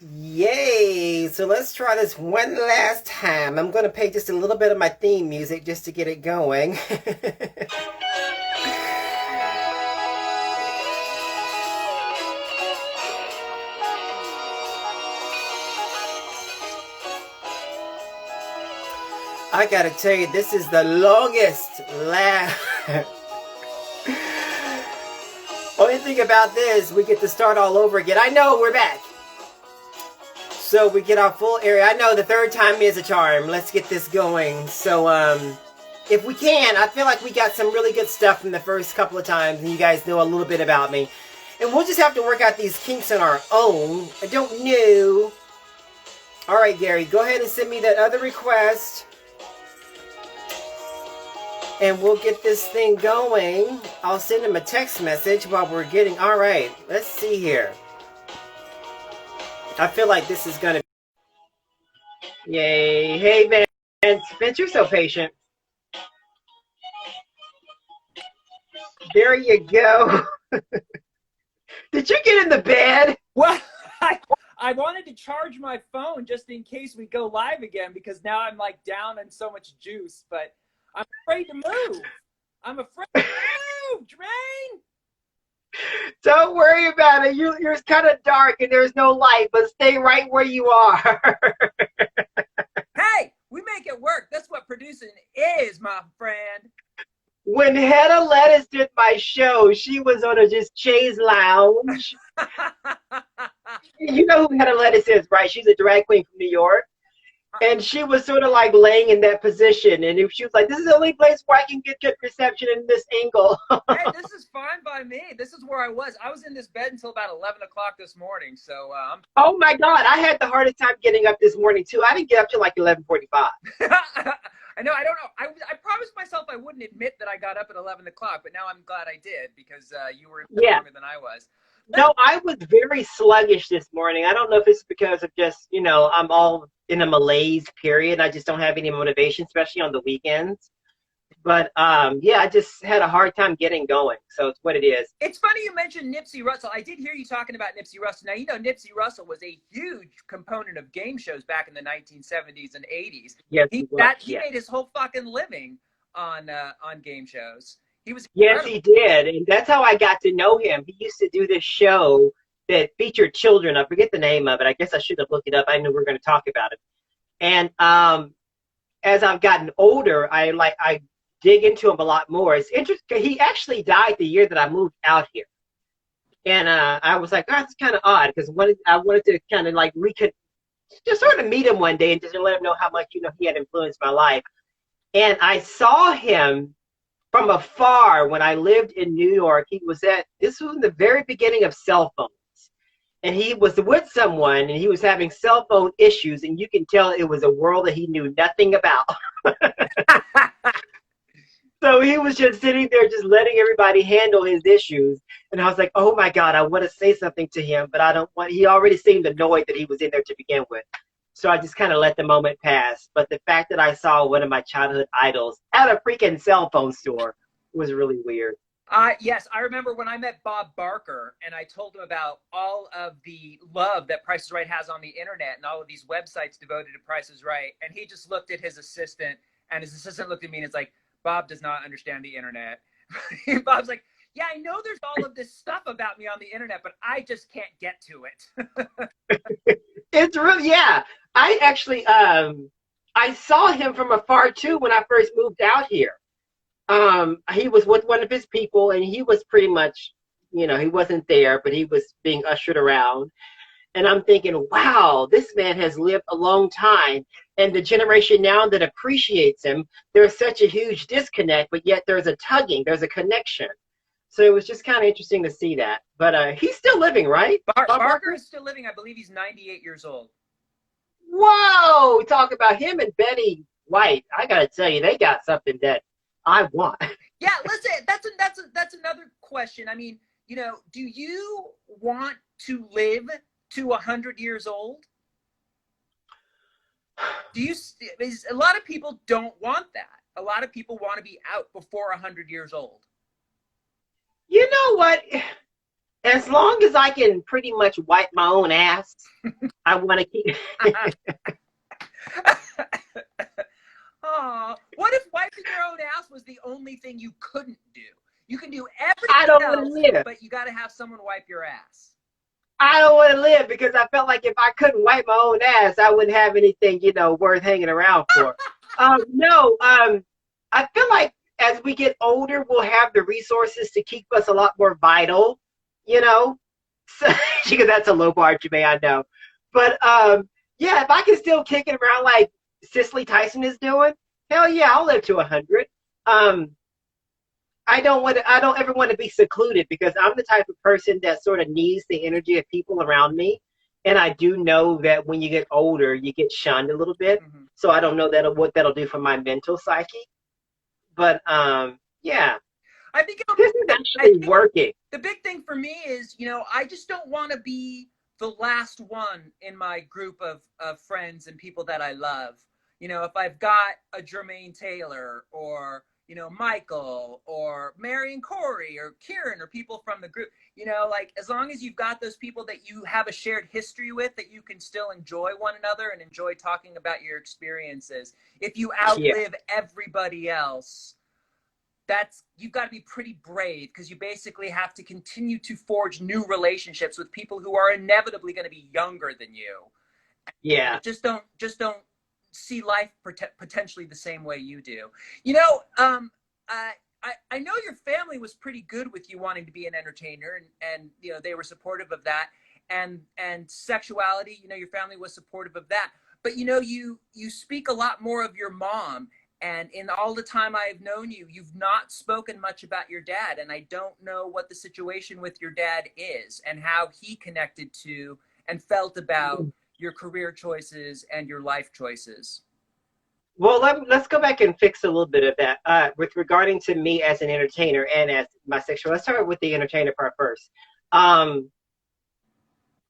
Yay! So let's try this one last time. I'm going to play just a little bit of my theme music just to get it going. I gotta tell you, this is the longest laugh. Only thing about this, we get to start all over again. I know, we're back. So we get our full area. I know the third time is a charm. Let's get this going. So, if we can, I feel like we got some really good stuff from the first couple of times, and you guys know a little bit about me. And we'll just have to work out these kinks on our own. I don't know. All right, Gary, go ahead and send me that other request. And we'll get this thing going. I'll send him a text message while we're getting... All right, let's see here. I feel like this is going to... Yay. Hey, Vince. Vince, you're so patient. There you go. Did you get in the bed? Well, I wanted to charge my phone just in case we go live again because now I'm like down in so much juice, but I'm afraid to move. I'm afraid to move, Jermaine. Don't worry about it. You're kind of dark and there's no light, but stay right where you are. Hey, we make it work. That's what producing is, my friend. When Hedda Lettuce did my show, she was on a just chaise lounge. You know who Hedda Lettuce is, right? She's a drag queen from New York. And she was sort of like laying in that position. And if she was like, this is the only place where I can get good reception in this angle. Hey, this is fine by me. This is where I was. I was in this bed until about 11 o'clock this morning. So Oh, my God. I had the hardest time getting up this morning, too. I didn't get up till like 11:45. I know. I don't know. I promised myself I wouldn't admit that I got up at 11 o'clock, but now I'm glad I did because you were longer than I was. No, I was very sluggish this morning. I don't know if it's because of just, I'm all in a malaise period. I just don't have any motivation, especially on the weekends. But yeah, I just had a hard time getting going. So it's what it is. It's funny you mentioned Nipsey Russell. I did hear you talking about Nipsey Russell. Now, you know, Nipsey Russell was a huge component of game shows back in the 1970s and 80s. Yes, He yes. made his whole fucking living on game shows. He was Yes, incredible. he did. And that's how I got to know him. He used to do this show that featured children. I forget the name of it. I guess I should have looked it up. I knew we were going to talk about it. And as I've gotten older, I dig into him a lot more. It's interesting. He actually died the year that I moved out here. And I was like, oh, that's kind of odd because I wanted to kind of like just sort of meet him one day and just let him know how much, he had influenced my life. And I saw him from afar when I lived in New York. This was in the very beginning of cell phones. And he was with someone and he was having cell phone issues. And you can tell it was a world that he knew nothing about. So he was just sitting there, just letting everybody handle his issues. And I was like, oh my God, I want to say something to him, but I don't want, he already seemed annoyed that he was in there to begin with. So I just kind of let the moment pass. But the fact that I saw one of my childhood idols at a freaking cell phone store was really weird. Yes, I remember when I met Bob Barker and I told him about all of the love that Price is Right has on the internet and all of these websites devoted to Price is Right. And he just looked at his assistant and his assistant looked at me and it's like, Bob does not understand the internet. Bob's like, yeah, I know there's all of this stuff about me on the internet, but I just can't get to it. It's really, yeah. I actually, I saw him from afar too when I first moved out here. He was with one of his people and he was pretty much, he wasn't there, but he was being ushered around. And I'm thinking, wow, this man has lived a long time. And the generation now that appreciates him, there's such a huge disconnect, but yet there's a tugging, there's a connection. So it was just kind of interesting to see that. But he's still living, right? Barker is still living. I believe he's 98 years old. Whoa, talk about him and Betty White. I got to tell you, they got something that I want. Yeah, listen, that's another question. I mean, do you want to live to 100 years old? A lot of people don't want that. A lot of people want to be out before 100 years old. You know what? As long as I can pretty much wipe my own ass, I want to keep. Oh, what if wiping your own ass was the only thing you couldn't do? You can do I everything don't want to else, live. but you got to have someone wipe your ass. I don't want to live because I felt like if I couldn't wipe my own ass, I wouldn't have anything, worth hanging around for. No, I feel like as we get older, we'll have the resources to keep us a lot more vital, you know. So, because that's a low bar, Jermaine, I know. But yeah, if I can still kick it around like Cicely Tyson is doing, hell yeah, I'll live to 100. I don't ever want to be secluded because I'm the type of person that sort of needs the energy of people around me. And I do know that when you get older, you get shunned a little bit. Mm-hmm. So I don't know what that'll do for my mental psyche. But yeah, I think this is actually working. The big thing for me is, I just don't want to be the last one in my group of friends and people that I love. If I've got a Jermaine Taylor or Michael or Mary and Corey or Kieran or people from the group, like as long as you've got those people that you have a shared history with, that you can still enjoy one another and enjoy talking about your experiences. If you outlive everybody else, you've got to be pretty brave, because you basically have to continue to forge new relationships with people who are inevitably going to be younger than you. Yeah. Just don't see life potentially the same way you do. I know your family was pretty good with you wanting to be an entertainer, and they were supportive of that, and sexuality, your family was supportive of that. But you speak a lot more of your mom, and in all the time I've known you, you've not spoken much about your dad, and I don't know what the situation with your dad is and how he connected to and felt about your career choices and your life choices. Well, let's go back and fix a little bit of that with regarding to me as an entertainer and as my sexual. Let's start with the entertainer part first.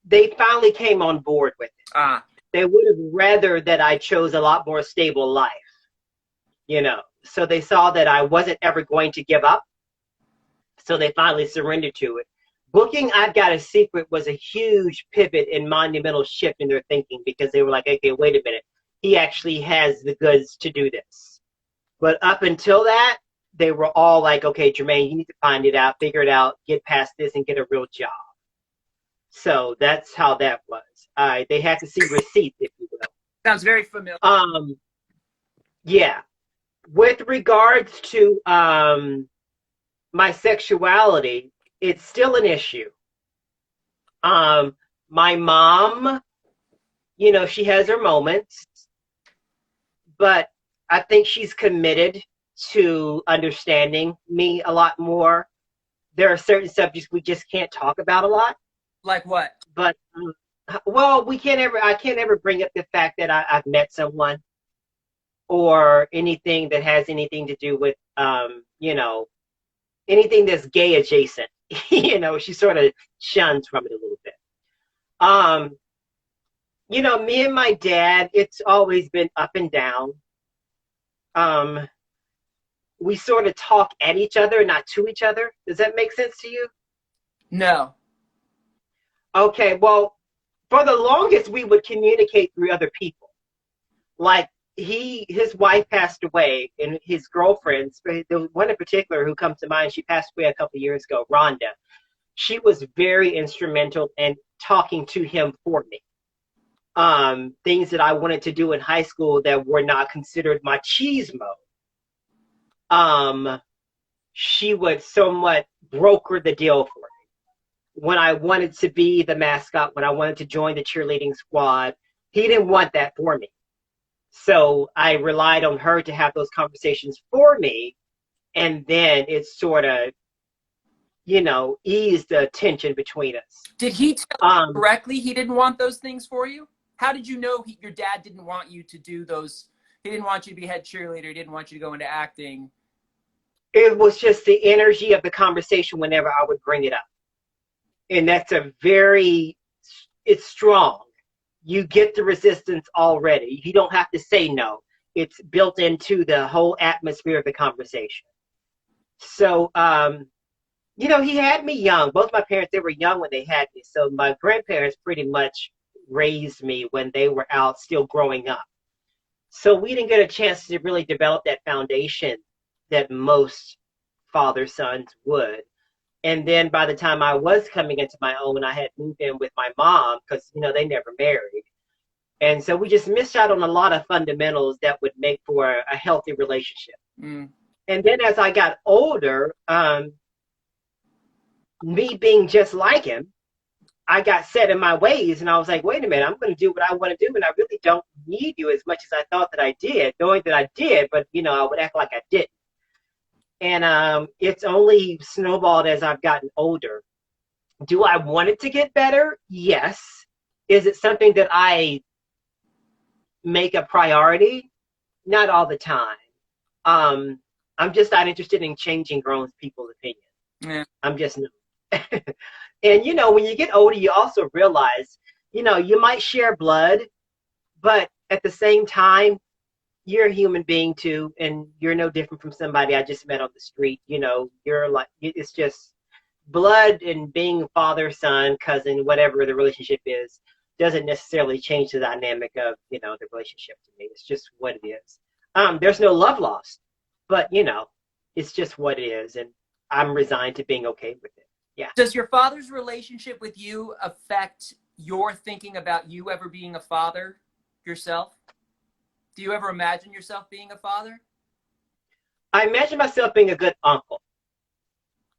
They finally came on board with it. They would have rather that I chose a lot more stable life, So they saw that I wasn't ever going to give up. So they finally surrendered to it. Booking I've Got a Secret was a huge pivot and monumental shift in their thinking, because they were like, okay, wait a minute. He actually has the goods to do this. But up until that, they were all like, okay, Jermaine, you need to find it out, figure it out, get past this and get a real job. So that's how that was. They had to see receipts, if you will. Sounds very familiar. Yeah. With regards to my sexuality, it's still an issue. My mom, she has her moments, but I think she's committed to understanding me a lot more. There are certain subjects we just can't talk about a lot. Like what? But, well, I can't ever bring up the fact that I've met someone or anything that has anything to do with, anything that's gay adjacent. She sort of shuns from it a little bit. Me and my dad, it's always been up and down. We sort of talk at each other, not to each other. Does that make sense to you? No. Okay, well, for the longest, we would communicate through other people. Like, his wife passed away, and his girlfriends, there was one in particular who comes to mind, she passed away a couple of years ago, Rhonda. She was very instrumental in talking to him for me. Things that I wanted to do in high school that were not considered machismo. She would somewhat broker the deal for me. When I wanted to be the mascot, when I wanted to join the cheerleading squad, he didn't want that for me. So I relied on her to have those conversations for me. And then it sort of, eased the tension between us. Did he tell you correctly he didn't want those things for you? How did you know your dad didn't want you to do those? He didn't want you to be head cheerleader. He didn't want you to go into acting. It was just the energy of the conversation whenever I would bring it up. And that's it's strong. You get the resistance already. You don't have to say no. It's built into the whole atmosphere of the conversation. So, You know, he had me young. Both my parents, they were young when they had me. So my grandparents pretty much raised me when they were out still growing up. So we didn't get a chance to really develop that foundation that most father sons would. And then by the time I was coming into my own, I had moved in with my mom because, you know, they never married. And so we just missed out on a lot of fundamentals that would make for a healthy relationship. Mm. And then as I got older, me being just like him, I got set in my ways and I was like, wait a minute, I'm going to do what I want to do. And I really don't need you as much as I thought that I did, knowing that I did, but, you know, I would act like I didn't. And it's only snowballed as I've gotten older. Do I want it to get better? Yes. Is it something that I make a priority? Not all the time. I'm just not interested in changing grown people's opinions. Yeah. I'm just not. And, you know, when you get older, you also realize, you know, you might share blood, but at the same time, you're a human being too, and you're no different from somebody I just met on the street. You know, you're like, it's just blood, and being father, son, cousin, whatever the relationship is, doesn't necessarily change the dynamic of, you know, the relationship to me. It's just what it is. There's no love lost, but, you know, it's just what it is, and I'm resigned to being okay with it. Yeah. Does your father's relationship with you affect your thinking about you ever being a father yourself? Do you ever imagine yourself being a father? I imagine myself being a good uncle.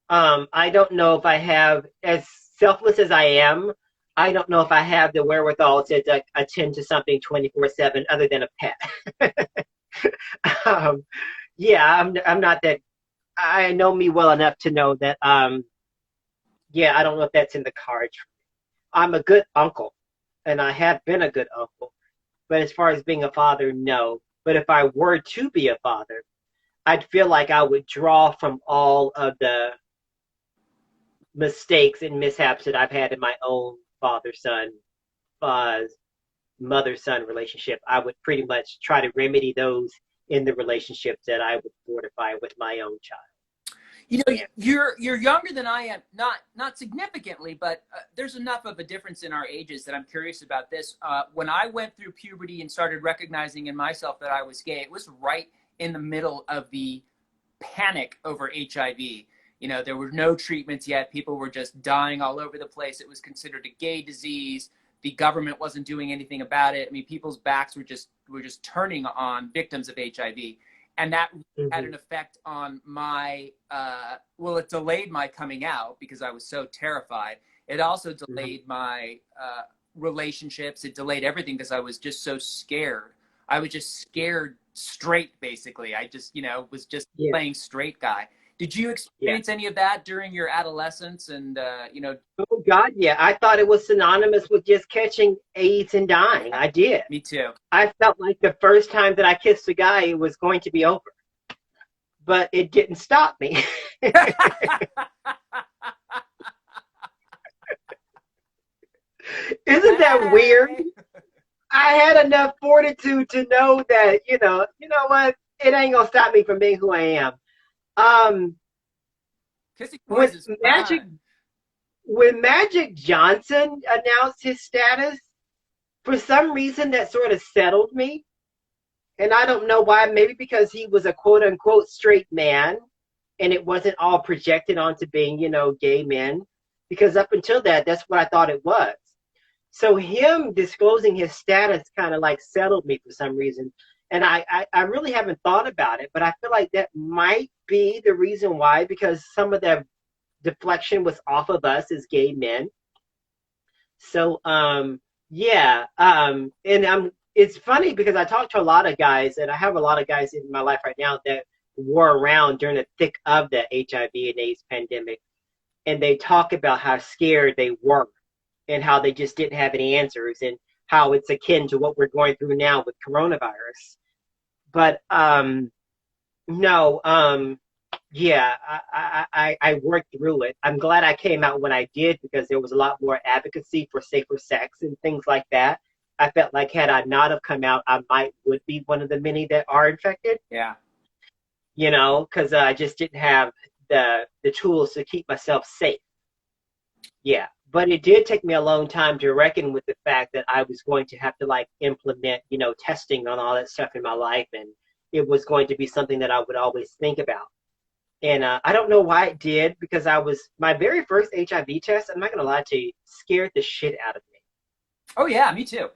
I don't know if I have, as selfless as I am, I don't know if I have the wherewithal to attend to something 24/7 other than a pet. Yeah, I'm not that. I know me well enough to know that. Yeah, I don't know if that's in the cards. I'm a good uncle, and I have been a good uncle. But as far as being a father, no. But if I were to be a father, I'd feel like I would draw from all of the mistakes and mishaps that I've had in my own father-son, mother-son relationship. I would pretty much try to remedy those in the relationships that I would fortify with my own child. You know, you're younger than I am, not significantly, but there's enough of a difference in our ages that I'm curious about this. When I went through puberty and started recognizing in myself that I was gay, it was right in the middle of the panic over HIV. You know, there were no treatments yet. People were just dying all over the place. It was considered a gay disease. The government wasn't doing anything about it. I mean, people's backs were just turning on victims of HIV. And that had an effect on my, well, it delayed my coming out because I was so terrified. It also delayed my relationships. It delayed everything because I was just so scared. I was just scared straight, basically. I just, you know, was just playing straight guy. Did you experience any of that during your adolescence? And, you know, oh God, yeah. I thought it was synonymous with just catching AIDS and dying. I did. Me too. I felt like the first time that I kissed a guy, it was going to be over. But it didn't stop me. Isn't that weird? I had enough fortitude to know that, you know what? It ain't gonna stop me from being who I am. When Magic Johnson announced his status, for some reason that sort of settled me. And I don't know why, maybe because he was a quote unquote straight man and it wasn't all projected onto being, you know, gay men. Because up until that, that's what I thought it was. So him disclosing his status kind of like settled me for some reason. And I really haven't thought about it, but I feel like that might be the reason why, because some of the deflection was off of us as gay men. So, yeah. It's funny because I talk to a lot of guys, and I have a lot of guys in my life right now that were around during the thick of the HIV and AIDS pandemic. And they talk about how scared they were and how they just didn't have any answers, and how it's akin to what we're going through now with coronavirus. But no, yeah, I worked through it. I'm glad I came out when I did, because there was a lot more advocacy for safer sex and things like that. I felt like had I not have come out, I would be one of the many that are infected. Yeah. You know, because I just didn't have the tools to keep myself safe. Yeah, but it did take me a long time to reckon with the fact that I was going to have to like implement, testing on all that stuff in my life, and it was going to be something that I would always think about. And I don't know why it did, because my very first HIV test, I'm not going to lie to you, scared the shit out of me. Oh yeah, me too.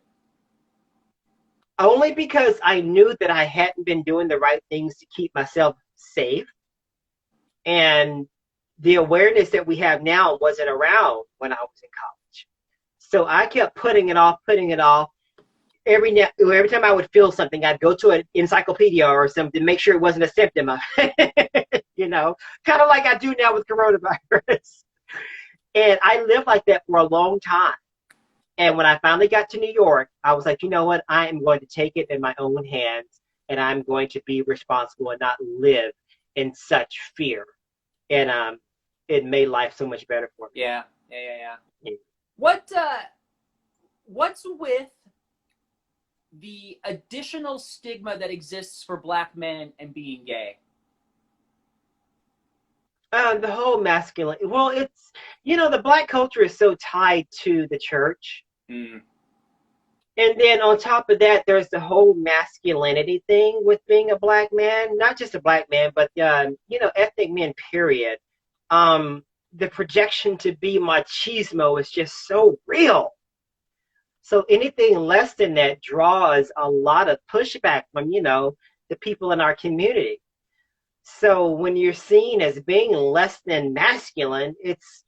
Only because I knew that I hadn't been doing the right things to keep myself safe. And the awareness that we have now wasn't around when I was in college. So I kept putting it off. Every time I would feel something, I'd go to an encyclopedia or something to make sure it wasn't a symptom of kind of like I do now with coronavirus. And I lived like that for a long time. And when I finally got to New York, I was like, you know what? I am going to take it in my own hands, and I'm going to be responsible and not live in such fear. And it made life so much better for me. Yeah. What's with the additional stigma that exists for Black men and being gay? The whole masculine. Well, it's, the Black culture is so tied to the church. Mm. And then on top of that, there's the whole masculinity thing with being a Black man, not just a Black man, but, ethnic men, period. The projection to be machismo is just so real. So anything less than that draws a lot of pushback from, the people in our community. So when you're seen as being less than masculine, it's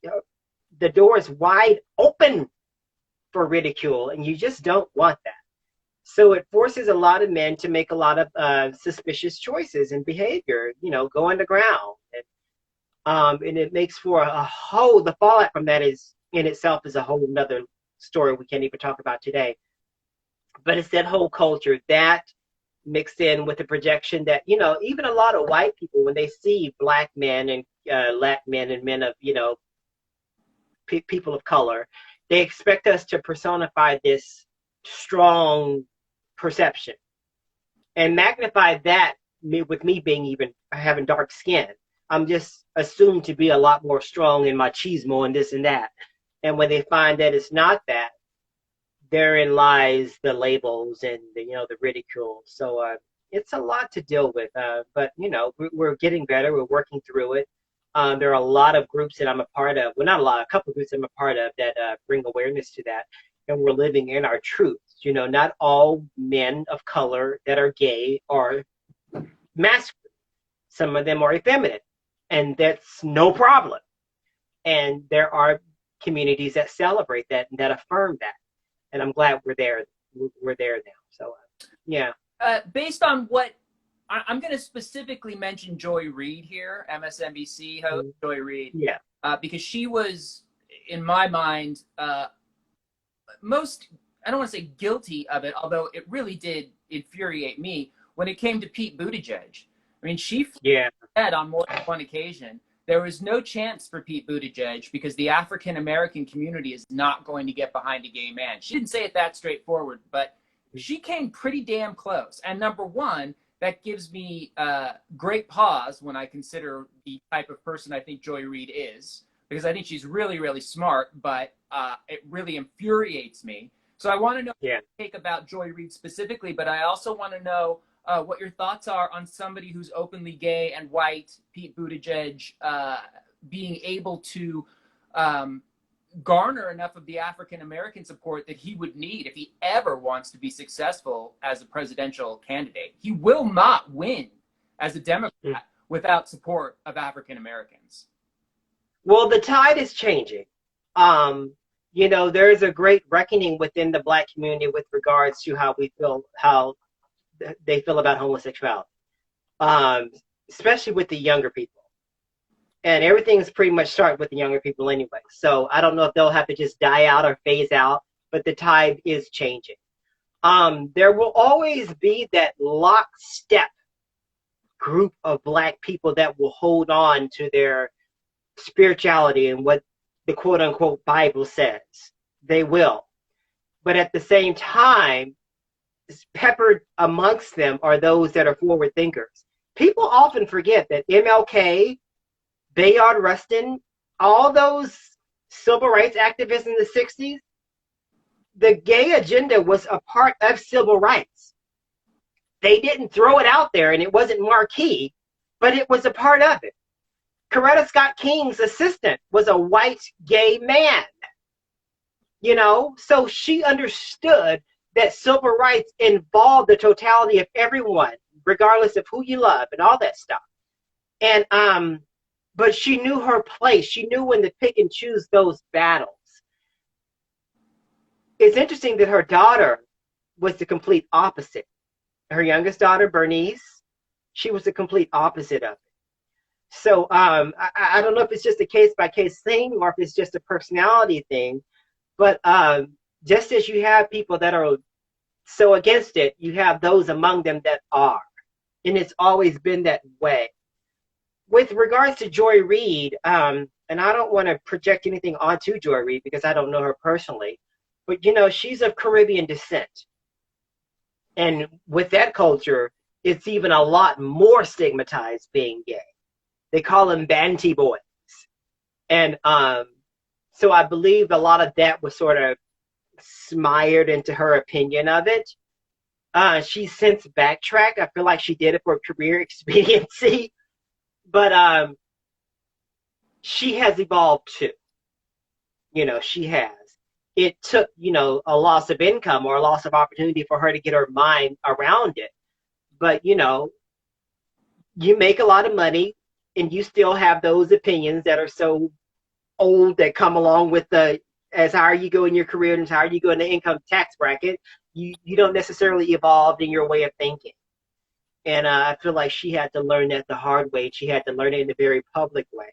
the door is wide open for ridicule, and you just don't want that. So it forces a lot of men to make a lot of suspicious choices and behavior, go underground. And it makes for the fallout from that is in itself is a whole nother story we can't even talk about today. But it's that whole culture that mixed in with the projection that, even a lot of white people, when they see Black men and Latin men and men of, people of color, they expect us to personify this strong perception and magnify that with me being even having dark skin. I'm just assumed to be a lot more strong in machismo and this and that. And when they find that it's not that, therein lies the labels and the ridicule. So it's a lot to deal with. But we're getting better. We're working through it. There are a lot of groups that I'm a part of. Well, not a lot. A couple of groups I'm a part of that bring awareness to that. And we're living in our truths. Not all men of color that are gay are masculine. Some of them are effeminate, and that's no problem. And there are communities that celebrate that and that affirm that. And I'm glad we're there. We're there now. So, yeah. Based on what I'm going to specifically mention, Joy Reid here, MSNBC host Joy Reid. Yeah. Because she was, in my mind, most, I don't want to say guilty of it, although it really did infuriate me when it came to Pete Buttigieg. I mean, she said on more than one occasion, there was no chance for Pete Buttigieg because the African-American community is not going to get behind a gay man. She didn't say it that straightforward, but she came pretty damn close. And number one, that gives me great pause when I consider the type of person I think Joy Reid is, because I think she's really, really smart, but it really infuriates me. So I want to know what you think about Joy Reid specifically, but I also want to know what your thoughts are on somebody who's openly gay and white, Pete Buttigieg, being able to garner enough of the African-American support that he would need if he ever wants to be successful as a presidential candidate. He will not win as a Democrat without support of African-Americans. Well, the tide is changing. There's a great reckoning within the Black community with regards to how they feel about homosexuality, especially with the younger people. And everything is pretty much starting with the younger people anyway. So I don't know if they'll have to just die out or phase out, but the tide is changing. There will always be that lockstep group of Black people that will hold on to their spirituality and what the quote unquote Bible says. They will. But at the same time, peppered amongst them are those that are forward thinkers. People often forget that MLK, Bayard Rustin, all those civil rights activists in the 60s, the gay agenda was a part of civil rights. They didn't throw it out there and it wasn't marquee, but it was a part of it. Coretta Scott King's assistant was a white gay man, you know, so she understood that civil rights involved the totality of everyone, regardless of who you love and all that stuff. And but she knew her place. She knew when to pick and choose those battles. It's interesting that her daughter was the complete opposite. Her youngest daughter, Bernice, she was the complete opposite of it. So I don't know if it's just a case-by-case thing or if it's just a personality thing, but just as you have people that are so against it, you have those among them that are. And it's always been that way. With regards to Joy Reid, and I don't want to project anything onto Joy Reid because I don't know her personally, but, you know, she's of Caribbean descent. And with that culture, it's even a lot more stigmatized being gay. They call them Banty boys. And so I believe a lot of that was sort of smired into her opinion of it. She's since backtracked. I feel like she did it for career expediency. But she has evolved too. You know, she has. It took, you know, a loss of income or a loss of opportunity for her to get her mind around it. But, you know, you make a lot of money and you still have those opinions that are so old that come along with the, as higher you go in your career and as higher you go in the income tax bracket, you don't necessarily evolve in your way of thinking. And I feel like she had to learn that the hard way. She had to learn it in a very public way.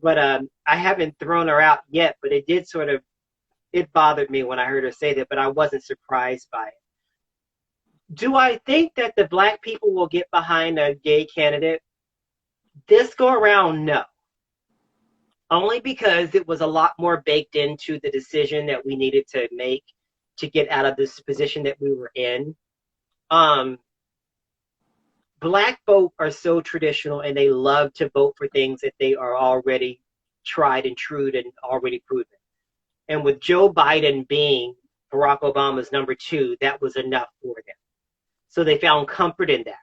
But I haven't thrown her out yet, but it did sort of, it bothered me when I heard her say that, but I wasn't surprised by it. Do I think that the Black people will get behind a gay candidate? This go around, no. Only because it was a lot more baked into the decision that we needed to make to get out of this position that we were in. Black folk are so traditional and they love to vote for things that they are already tried and true and already proven. And with Joe Biden being Barack Obama's number 2, that was enough for them. So they found comfort in that.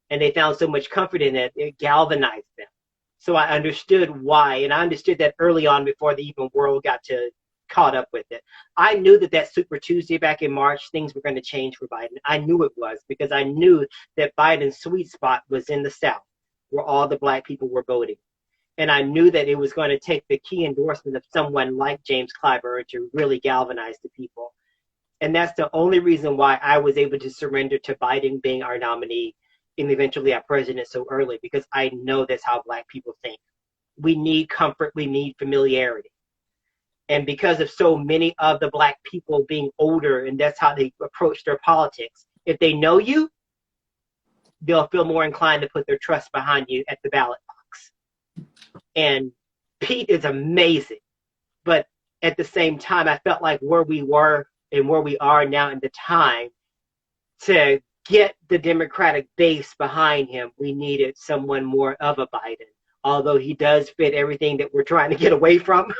And they found so much comfort in it, it galvanized them. So I understood why. And I understood that early on before the even world got caught up with it. I knew that Super Tuesday back in March, things were going to change for Biden. I knew it was because I knew that Biden's sweet spot was in the South where all the Black people were voting. And I knew that it was going to take the key endorsement of someone like James Clyburn to really galvanize the people. And that's the only reason why I was able to surrender to Biden being our nominee and eventually our president so early, because I know that's how Black people think. We need comfort. We need familiarity. And because of so many of the Black people being older and that's how they approach their politics, if they know you, they'll feel more inclined to put their trust behind you at the ballot box. And Pete is amazing. But at the same time, I felt like where we were and where we are now in the time to get the Democratic base behind him, we needed someone more of a Biden, although he does fit everything that we're trying to get away from.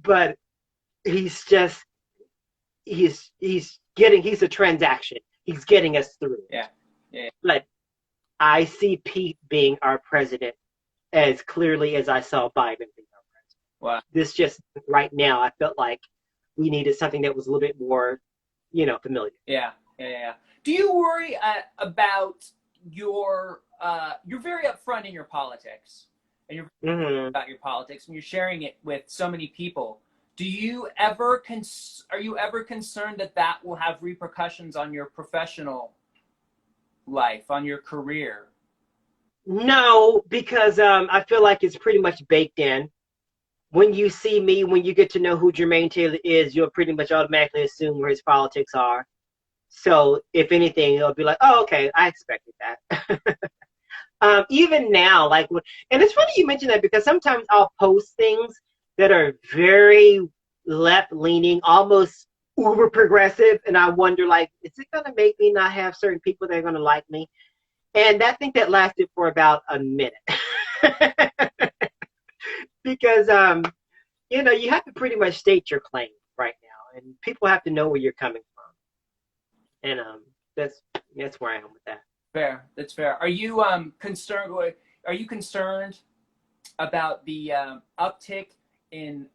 But he's a transaction. He's getting us through. Yeah. But I see Pete being our president as clearly as I saw Biden being our president. Wow. This just right now, I felt like we needed something that was a little bit more, you know, familiar. Yeah. Do you worry about you're very upfront in your politics, and you're about your politics, and you're sharing it with so many people. Are you ever concerned that will have repercussions on your professional life, on your career? No, because I feel like it's pretty much baked in. When you see me, when you get to know who Jermaine Taylor is, you'll pretty much automatically assume where his politics are. So if anything, it'll be like, oh, okay, I expected that. Even now, like, and it's funny you mention that because sometimes I'll post things that are very left-leaning, almost uber progressive, and I wonder, like, is it going to make me not have certain people that are going to like me? And I think that lasted for about a minute. Because you have to pretty much state your claim right now, and people have to know where you're coming from. And that's where I am with that. Fair. That's fair. Are you concerned? Are you concerned about the uptick in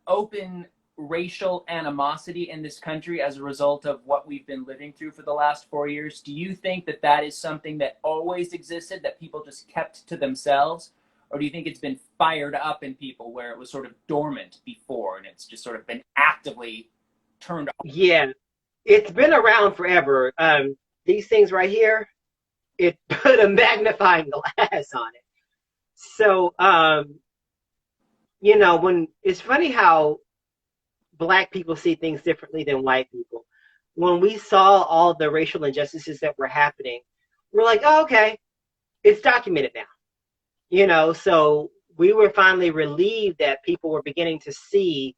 open racial animosity in this country as a result of what we've been living through for the last 4 years? Do you think that that is something that always existed, that people just kept to themselves? Or do you think it's been fired up in people where it was sort of dormant before and it's just sort of been actively turned on? Yeah, it's been around forever. These things right here, it put a magnifying glass on it. So, when it's funny how Black people see things differently than white people. When we saw all the racial injustices that were happening, we're like, oh, okay, it's documented now. So we were finally relieved that people were beginning to see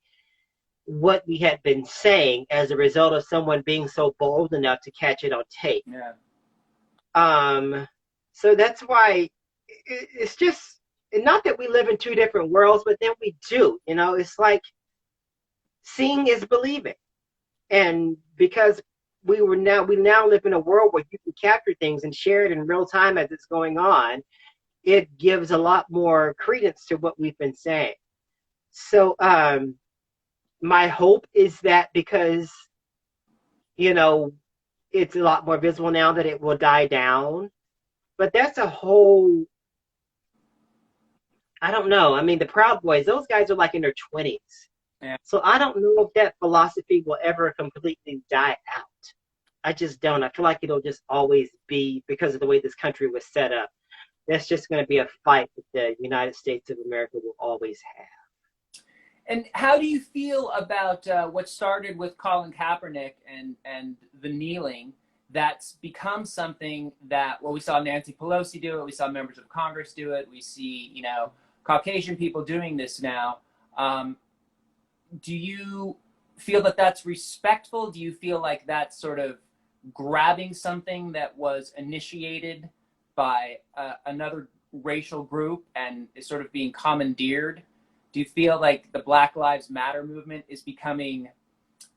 what we had been saying as a result of someone being so bold enough to catch it on tape. Yeah. So that's why it's just, not that we live in two different worlds, but then we do. It's like seeing is believing. And because we now live in a world where you can capture things and share it in real time as it's going on, it gives a lot more credence to what we've been saying. So my hope is that because it's a lot more visible now, that it will die down. But that's a whole, I don't know. I mean, the Proud Boys, those guys are like in their 20s. Yeah. So I don't know if that philosophy will ever completely die out. I just don't. I feel like it'll just always be, because of the way this country was set up. That's just going to be a fight that the United States of America will always have. And how do you feel about what started with Colin Kaepernick and the kneeling? That's become something that, well, we saw Nancy Pelosi do it. We saw members of Congress do it. We see, Caucasian people doing this now. Do you feel that that's respectful? Do you feel like that's sort of grabbing something that was initiated by another racial group and is sort of being commandeered? Do you feel like the Black Lives Matter movement is becoming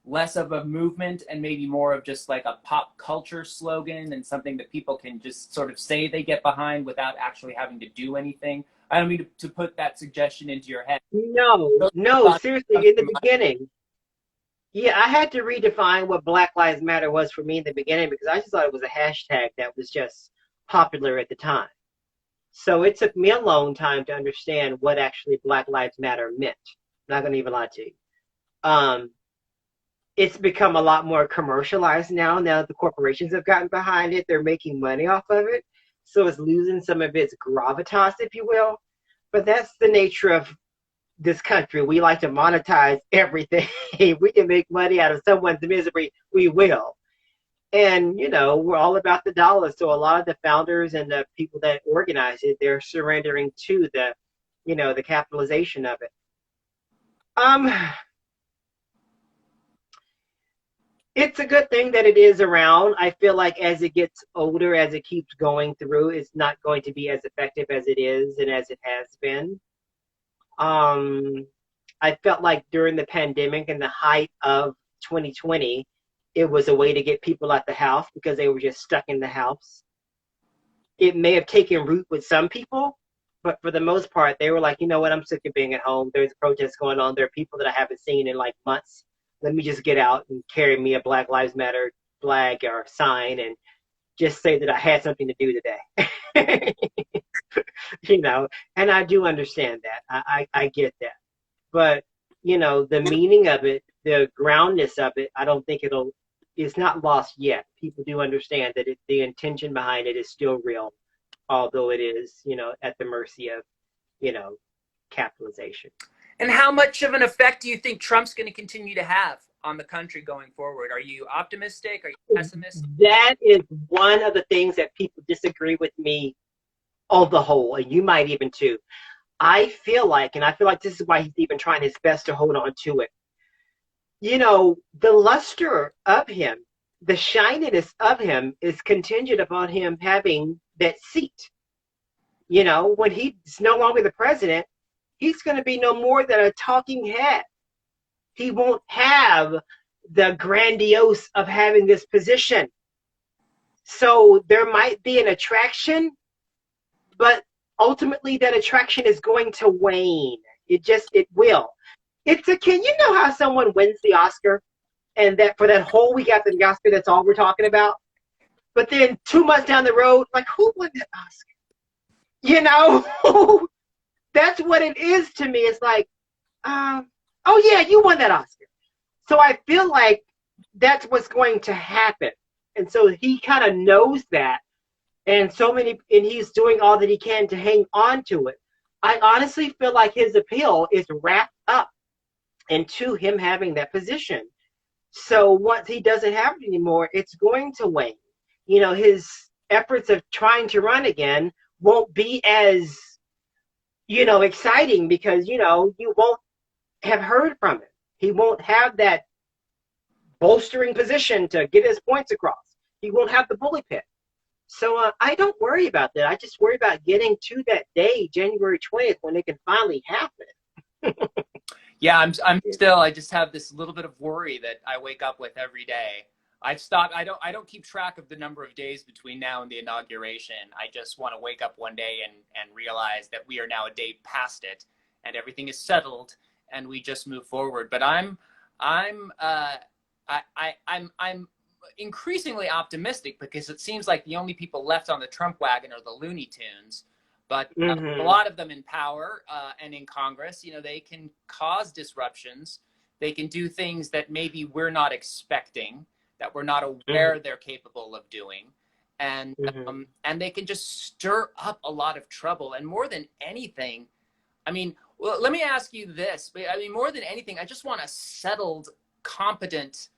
less of a movement and maybe more of just like a pop culture slogan and something that people can just sort of say they get behind without actually having to do anything? I don't mean to put that suggestion into your head. No, seriously, in the beginning. Yeah, I had to redefine what Black Lives Matter was for me in the beginning, because I just thought it was a hashtag that was just popular at the time. So it took me a long time to understand what actually Black Lives Matter meant. I'm not going to even lie to you. It's become a lot more commercialized now that the corporations have gotten behind it. They're making money off of it. So it's losing some of its gravitas, if you will. But that's the nature of this country. We like to monetize everything. We can make money out of someone's misery, we will. And, we're all about the dollars. So a lot of the founders and the people that organize it, they're surrendering to the capitalization of it. It's a good thing that it is around. I feel like as it gets older, as it keeps going through, it's not going to be as effective as it is and as it has been. I felt like during the pandemic and the height of 2020, it was a way to get people out the house because they were just stuck in the house. It may have taken root with some people, but for the most part, they were like, you know what, I'm sick of being at home. There's a protest going on. There are people that I haven't seen in like months. Let me just get out and carry me a Black Lives Matter flag or sign and just say that I had something to do today. And I do understand that. I get that. But, the meaning of it, the groundness of it, I don't think it's not lost yet. People do understand that the intention behind it is still real, although it is, at the mercy of, capitalization. And how much of an effect do you think Trump's going to continue to have on the country going forward? Are you optimistic? Are you pessimistic? That is one of the things that people disagree with me on the whole, and you might even too. I feel like this is why he's even trying his best to hold on to it. The luster of him, the shininess of him is contingent upon him having that seat. You know, when he's no longer the president, he's going to be no more than a talking head. He won't have the grandiose of having this position. So there might be an attraction, but ultimately that attraction is going to wane. It will. Can you know how someone wins the Oscar and that for that whole week after the Oscar, that's all we're talking about? But then 2 months down the road, like, who won that Oscar? You know, that's what it is to me. It's like, oh yeah, you won that Oscar. So I feel like that's what's going to happen. And so he kind of knows that. And he's doing all that he can to hang on to it. I honestly feel like his appeal is wrapped up into him having that position. So once he doesn't have it anymore, it's going to wane. You know, his efforts of trying to run again won't be as, you know, exciting because, you know, you won't have heard from him. He won't have that bolstering position to get his points across. He won't have the bully pit. So I don't worry about that. I just worry about getting to that day, January 20th, when it can finally happen. Yeah, I'm still, I just have this little bit of worry that I wake up with every day. I've stopped, I don't keep track of the number of days between now and the inauguration. I just want to wake up one day and realize that we are now a day past it and everything is settled and we just move forward. But I'm increasingly optimistic because it seems like the only people left on the Trump wagon are the Looney Tunes. But a lot of them in power and in Congress, you know, they can cause disruptions. They can do things that maybe we're not expecting, that we're not aware they're capable of doing. And they can just stir up a lot of trouble. And more than anything, I mean, well, let me ask you this. I mean, more than anything, I just want a settled, competent,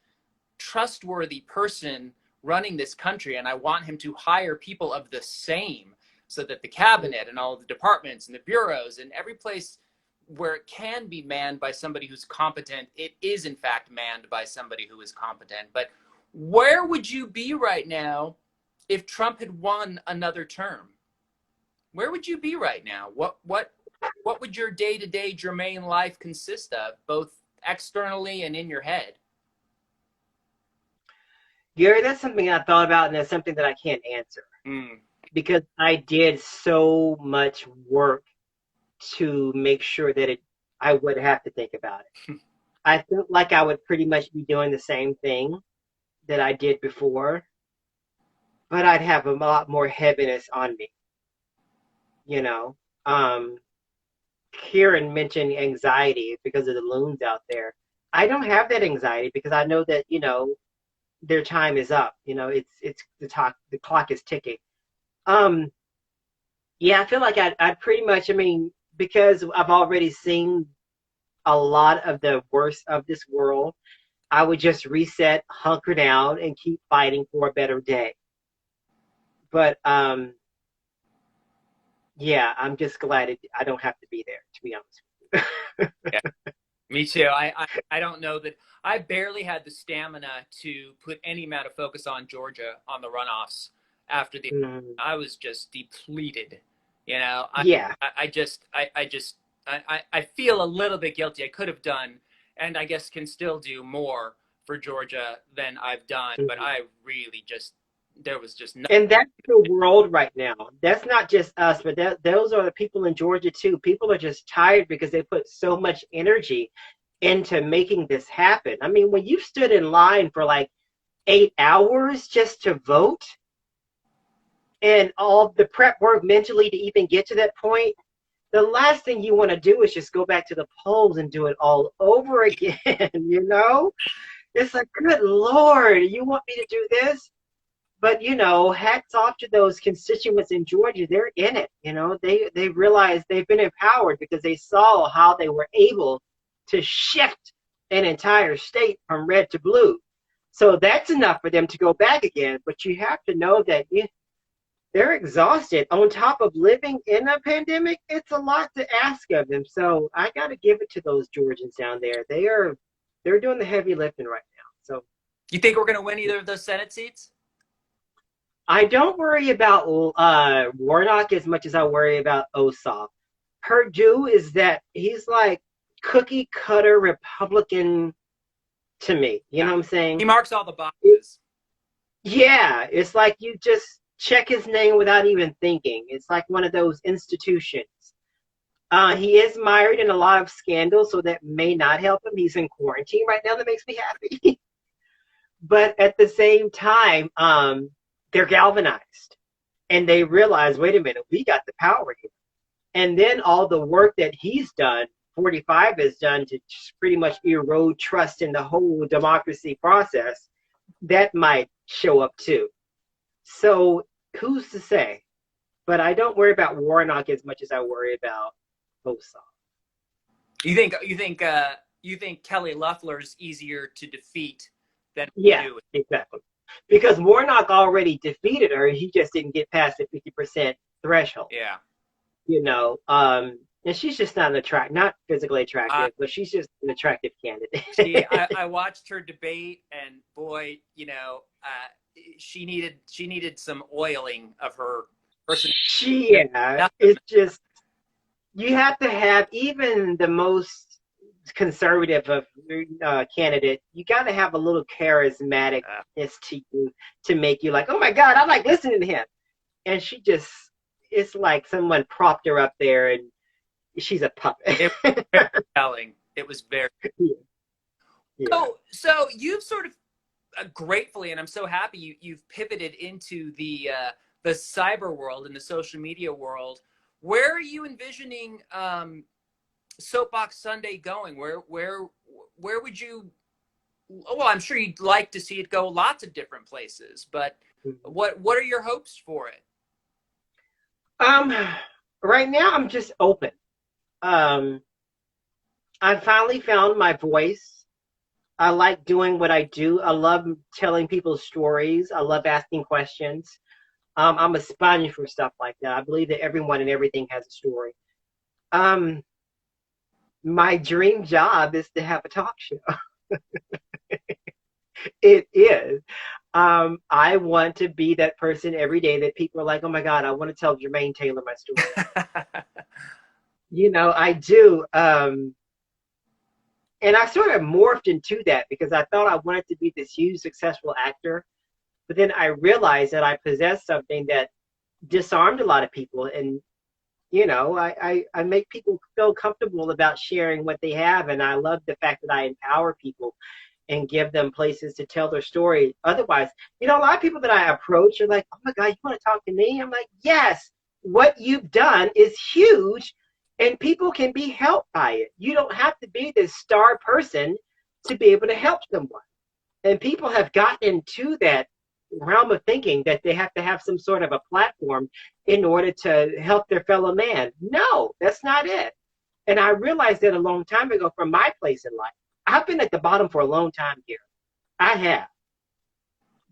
trustworthy person running this country. And I want him to hire people of the same, so that the cabinet and all the departments and the bureaus and every place where it can be manned by somebody who's competent, it is in fact manned by somebody who is competent. But where would you be right now if Trump had won another term? Where would you be right now? What would your day-to-day Jermaine life consist of, both externally and in your head? Gary, that's something I thought about, and that's something that I can't answer. Because I did so much work to make sure that I would have to think about it. I felt like I would pretty much be doing the same thing that I did before, but I'd have a lot more heaviness on me. You know, Kieran mentioned anxiety because of the loons out there. I don't have that anxiety because I know that, you know, their time is up. You know, it's the clock is ticking. Yeah, I feel like I'd pretty much, I mean, because I've already seen a lot of the worst of this world, I would just reset, hunker down, and keep fighting for a better day. But, yeah, I'm just glad I don't have to be there, to be honest with you. Yeah, me too. I don't know that I barely had the stamina to put any amount of focus on Georgia on the runoffs. After I was just depleted, you know. I feel a little bit guilty. I could have done, and I guess can still do more for Georgia than I've done. But I really there was just nothing. And that's the world right now. That's not just us, but those are the people in Georgia too. People are just tired because they put so much energy into making this happen. I mean, when you stood in line for like 8 hours just to vote, and all the prep work mentally to even get to that point, the last thing you want to do is just go back to the polls and do it all over again, you know? It's like, good Lord, you want me to do this? But, you know, hats off to those constituents in Georgia. They're in it, you know? They realize they've been empowered because they saw how they were able to shift an entire state from red to blue. So that's enough for them to go back again. But you have to know that they're exhausted. On top of living in a pandemic, it's a lot to ask of them. So I got to give it to those Georgians down there. They're doing the heavy lifting right now. So you think we're going to win either of those Senate seats? I don't worry about Warnock as much as I worry about Ossoff. Perdue is that he's like cookie cutter Republican to me. You Yeah. know what I'm He saying? marks all the It, boxes. yeah, it's like you just check his name without even thinking. It's like one of those institutions. He is mired in a lot of scandals, so that may not help him. He's in quarantine right now. That makes me happy. But at the same time, they're galvanized and they realize, wait a minute, we got the power here. And then all the work that he's done, 45 has done to pretty much erode trust in the whole democracy process, that might show up too. So who's to say? But I don't worry about Warnock as much as I worry about Ossoff. You think Kelly Loeffler's easier to defeat than Yeah, do? exactly. Because Warnock already defeated her, he just didn't get past the 50% threshold. Yeah. You know, and she's just not physically Uh, attractive, but she's just an attractive candidate. I watched her debate, and boy, she needed some oiling of her personality. Yeah, it's just you have to have even the most conservative of candidate. You got to have a little charismaticness to you to make you like, oh my God, I like listening to him. And she just, it's like someone propped her up there, and she's a puppet. It was very telling. It was very. Yeah. Yeah. So you've sort of gratefully, and I'm so happy you've pivoted into the cyber world and the social media world. Where are you envisioning Soapbox Sunday going? Where would you? Well, I'm sure you'd like to see it go lots of different places, but what are your hopes for it? Um, right now I'm just open. Um, I finally found my voice. I like doing what I do. I love telling people stories. I love asking questions. I'm a sponge for stuff like that. I believe that everyone and everything has a story. Um, my dream job is to have a talk show. It is. I want to be that person every day that people are like, oh my God, I want to tell Jermaine Taylor my story. You know, I do. And I sort of morphed into that because I thought I wanted to be this huge, successful actor. But then I realized that I possessed something that disarmed a lot of people. And, you know, I make people feel comfortable about sharing what they have. And I love the fact that I empower people and give them places to tell their story. Otherwise, you know, a lot of people that I approach are like, oh my God, you want to talk to me? I'm like, yes, what you've done is huge and people can be helped by it. You don't have to be this star person to be able to help someone. And people have gotten into that realm of thinking that they have to have some sort of a platform in order to help their fellow man. No, that's not it. And I realized that a long time ago from my place in life. I've been at the bottom for a long time here. I have.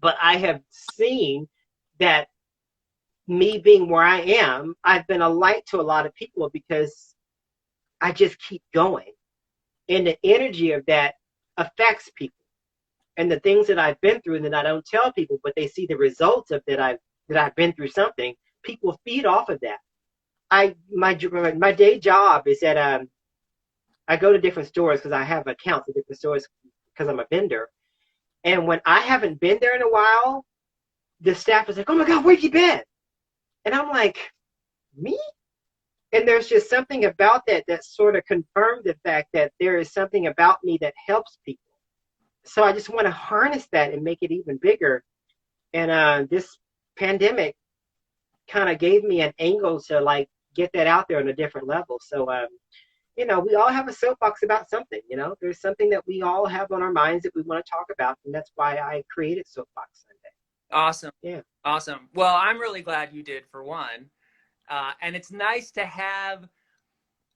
But I have seen that me being where I am, I've been a light to a lot of people because I just keep going. And the energy of that affects people. And the things that I've been through that I don't tell people, but they see the results of that I've been through something, people feed off of that. My day job is that I go to different stores because I have accounts at different stores because I'm a vendor. And when I haven't been there in a while, the staff is like, oh my God, where you been? And I'm like, me? And there's just something about that sort of confirmed the fact that there is something about me that helps people. So I just want to harness that and make it even bigger. And this pandemic kind of gave me an angle to like get that out there on a different level. So, you know, we all have a soapbox about something, you know, there's something that we all have on our minds that we want to talk about. And that's why I created Soapbox Sunday. Awesome. Yeah. Awesome. Well, I'm really glad you did, for one. And it's nice to have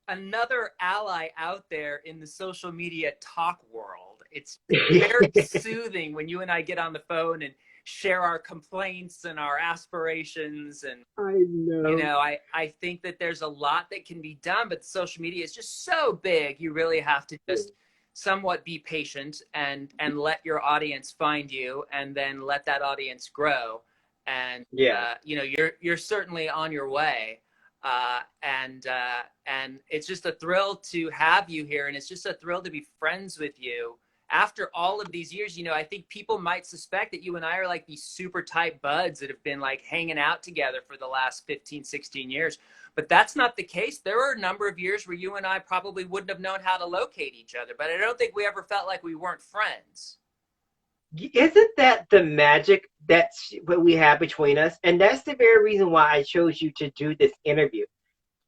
another ally out there in the social media talk world. It's very soothing when you and I get on the phone and share our complaints and our aspirations. And I know. you know, I think that there's a lot that can be done, but social media is just so big. You really have to just somewhat be patient and let your audience find you, and then let that audience grow. and Yeah. you know, you're certainly on your way. And it's just a thrill to have you here, and it's just a thrill to be friends with you after all of these years. You know, I think people might suspect that you and I are like these super tight buds that have been like hanging out together for the last 15, 16 years. But that's not the case. There were a number of years where you and I probably wouldn't have known how to locate each other, but I don't think we ever felt like we weren't friends. Isn't that the magic that's what we have between us? And that's the very reason why I chose you to do this interview.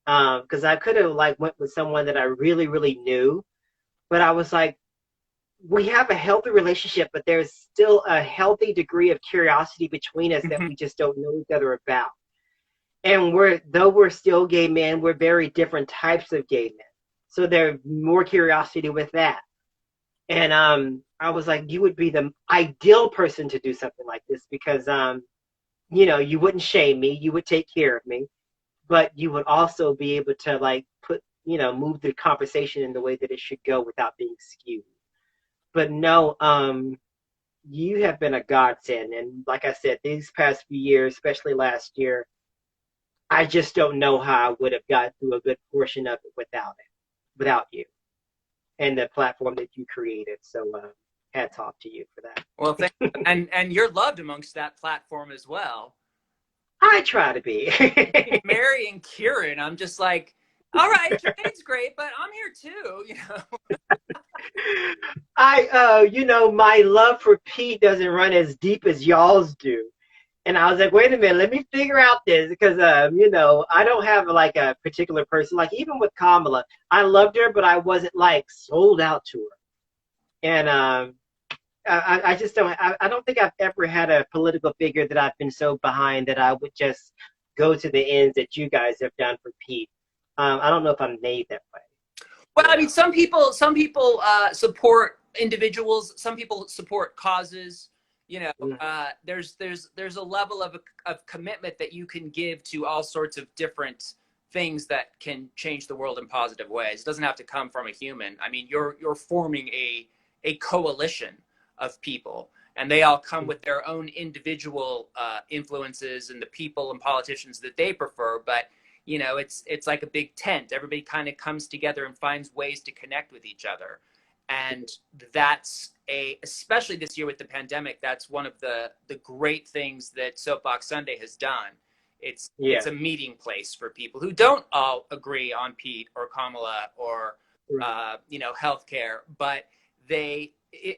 Because I could have like went with someone that I really, really knew, but I was like, we have a healthy relationship, but there's still a healthy degree of curiosity between us that Mhm. we just don't know each other about. And though we're still gay men, we're very different types of gay men. So there's more curiosity with that. And I was like, you would be the ideal person to do something like this because you wouldn't shame me, you would take care of me, but you would also be able to like move the conversation in the way that it should go without being skewed. But no, you have been a godsend. And like I said, these past few years, especially last year, I just don't know how I would have got through a good portion of it without you and the platform that you created. So hats off to you for that. Well, thank you. And you're loved amongst that platform as well. I try to be. Mary and Kieran, I'm just like, all right, Jermaine's great, but I'm here too, you know. My love for Pete doesn't run as deep as y'all's do. And I was like, wait a minute, let me figure out this because, I don't have like a particular person. Like even with Kamala, I loved her, but I wasn't like sold out to her. And I just don't. I don't think I've ever had a political figure that I've been so behind that I would just go to the ends that you guys have done for Pete. I don't know if I'm made that way. Well, I mean, some people support individuals. Some people support causes. You know, there's a level of commitment that you can give to all sorts of different things that can change the world in positive ways. It doesn't have to come from a human. I mean, you're forming a coalition of people, and they all come with their own individual influences and the people and politicians that they prefer. But you know, it's like a big tent. Everybody kind of comes together and finds ways to connect with each other. And that's especially this year with the pandemic, that's one of the great things that Soapbox Sunday has done. It's a meeting place for people who don't all agree on Pete or Kamala or healthcare, but they,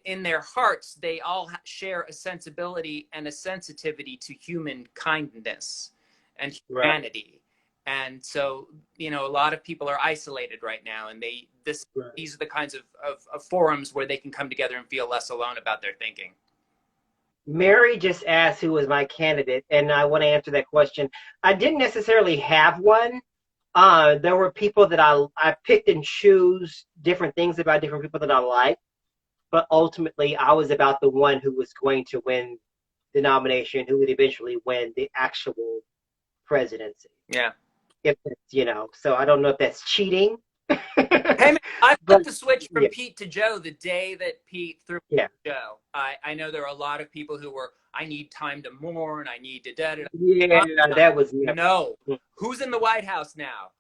in their hearts, they all share a sensibility and a sensitivity to human kindness and humanity. Right. And so, a lot of people are isolated right now, and these are the kinds of forums where they can come together and feel less alone about their thinking. Mary just asked who was my candidate, and I want to answer that question. I didn't necessarily have one. There were people that I picked and choose different things about different people that I like, but ultimately I was about the one who was going to win the nomination, who would eventually win the actual presidency. Yeah. So I don't know if that's cheating. Hey, man, I flipped the switch from Pete to Joe the day that Pete threw Joe. I know there are a lot of people who were, I need time to mourn, I need to that was no. Who's in the White House now?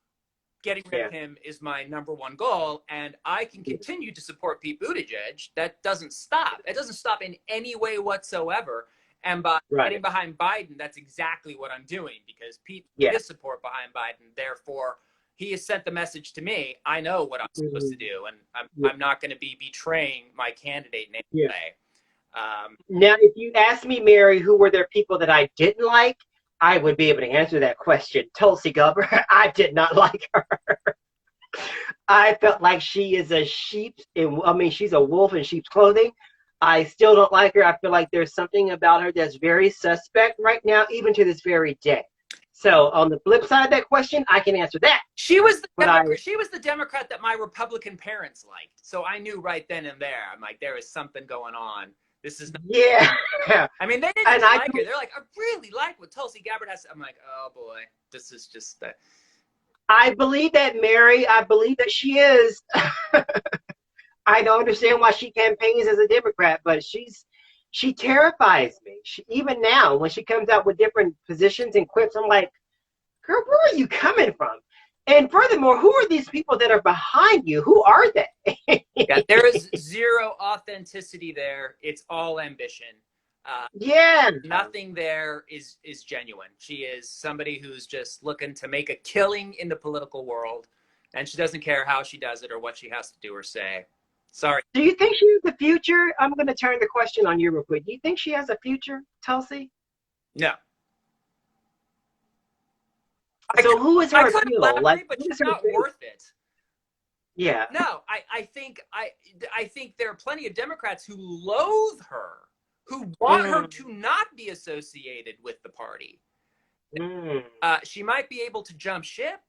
Getting rid of him is my number one goal, and I can continue to support Pete Buttigieg. That doesn't stop. It doesn't stop in any way whatsoever. And by getting behind Biden, that's exactly what I'm doing, because Pete his support behind Biden. Therefore, he has sent the message to me. I know what I'm supposed to do, and I'm not going to be betraying my candidate in any way. Now, if you ask me, Mary, who were there people that I didn't like, I would be able to answer that question. Tulsi Gabbard, I did not like her. I felt like she is she's a wolf in sheep's clothing. I still don't like her. I feel like there's something about her that's very suspect right now, even to this very day. So on the flip side of that question, I can answer that. She was the Democrat that my Republican parents liked. So I knew right then and there. I'm like, there is something going on. This is not I mean, they didn't like her. They're like, I really like what Tulsi Gabbard has. I'm like, oh boy, this is just. I believe that, Mary. I believe that she is. I don't understand why she campaigns as a Democrat, but she's She terrifies me. Even now, when she comes out with different positions and quips, I'm like, girl, where are you coming from? And furthermore, who are these people that are behind you? Who are they? Yeah, there is zero authenticity there. It's all ambition. Yeah. Nothing there is genuine. She is somebody who's just looking to make a killing in the political world, and she doesn't care how she does it or what she has to do or say. Sorry. Do you think she has a future? I'm going to turn the question on you real quick. Do you think she has a future, Tulsi? No. So who is her appeal? Like, but she's not worth it. Yeah. No, I think there are plenty of Democrats who loathe her, who want her to not be associated with the party. She might be able to jump ship.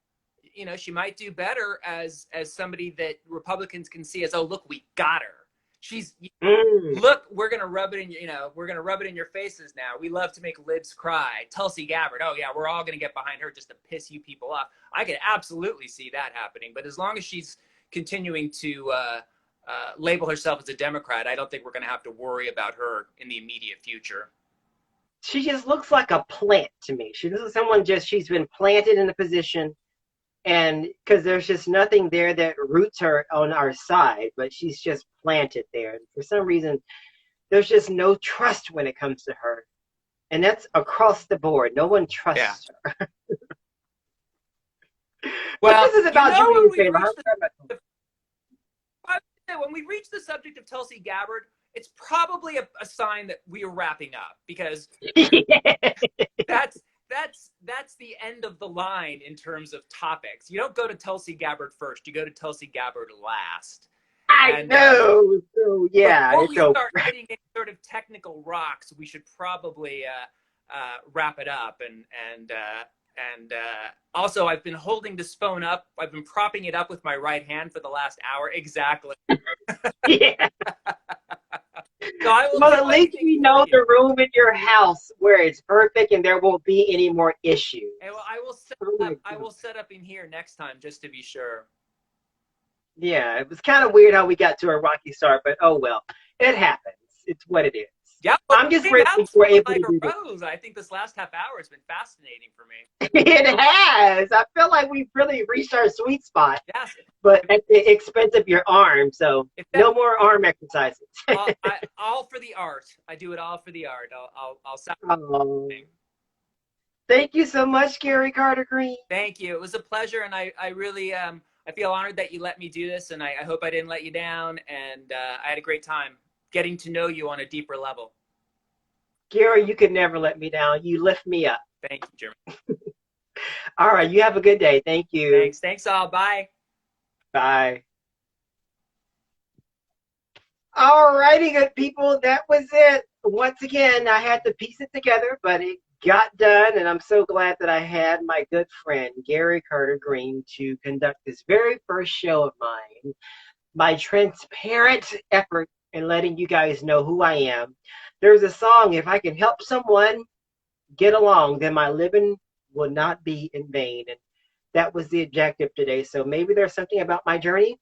You know, she might do better as somebody that Republicans can see as, oh, look, we got her. She's look, we're gonna rub it in, we're gonna rub it in your faces now. We love to make libs cry. Tulsi Gabbard, oh yeah, we're all gonna get behind her just to piss you people off. I could absolutely see that happening, but as long as she's continuing to label herself as a Democrat, I don't think we're gonna have to worry about her in the immediate future. She just looks like a plant to me. She looks like someone she's been planted in a position. And because there's just nothing there that roots her on our side, but she's just planted there. And for some reason, there's just no trust when it comes to her. And that's across the board. No one trusts her. Well, this is about Jermaine Taylor. When we reach the subject of Tulsi Gabbard, it's probably a sign that we are wrapping up, because that's the end of the line in terms of topics. You don't go to Tulsi Gabbard first. You go to Tulsi Gabbard last. I know. So, yeah. Before we start hitting any sort of technical rocks, we should probably wrap it up. And also, I've been holding this phone up. I've been propping it up with my right hand for the last hour. Exactly. Yeah. So well, at least we know the room in your house where it's perfect and there won't be any more issues. And well, I will set up in here next time just to be sure. Yeah, it was kind of weird how we got to a rocky start, but oh well, it happens. It's what it is. Yeah, I'm just grateful we're able to do this. I think this last half hour has been fascinating for me. It has. I feel like we've really reached our sweet spot. Yes. But at the expense of your arm, so no more arm exercises. all for the art. I do it all for the art. I'll sacrifice. Thank you so much, Gary Carter Green. Thank you. It was a pleasure, and I really I feel honored that you let me do this, and I hope I didn't let you down, and I had a great time getting to know you on a deeper level. Gary, you could never let me down. You lift me up. Thank you, Jermaine. All right, you have a good day. Thank you. Thanks all. Bye. Bye. All righty, good people. That was it. Once again, I had to piece it together, but it got done, and I'm so glad that I had my good friend, Gary Carter Green, to conduct this very first show of mine. My transparent effort in letting you guys know who I am. There's a song, if I can help someone get along, then my living will not be in vain. And that was the objective today. So maybe there's something about my journey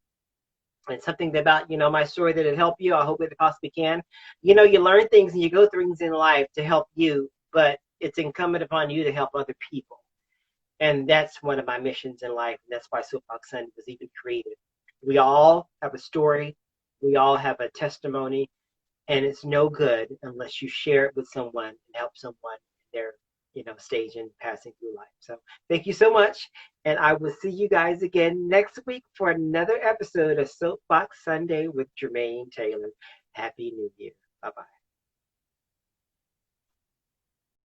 and something about, my story that'll help you. I hope it possibly can. You learn things and you go through things in life to help you, but it's incumbent upon you to help other people. And that's one of my missions in life. And that's why SOAPBOX Sunday was even created. We all have a story. We all have a testimony. And it's no good unless you share it with someone and help someone in their, stage in passing through life. So thank you so much. And I will see you guys again next week for another episode of SOAPBOX Sunday with Jermaine Taylor. Happy New Year. Bye-bye.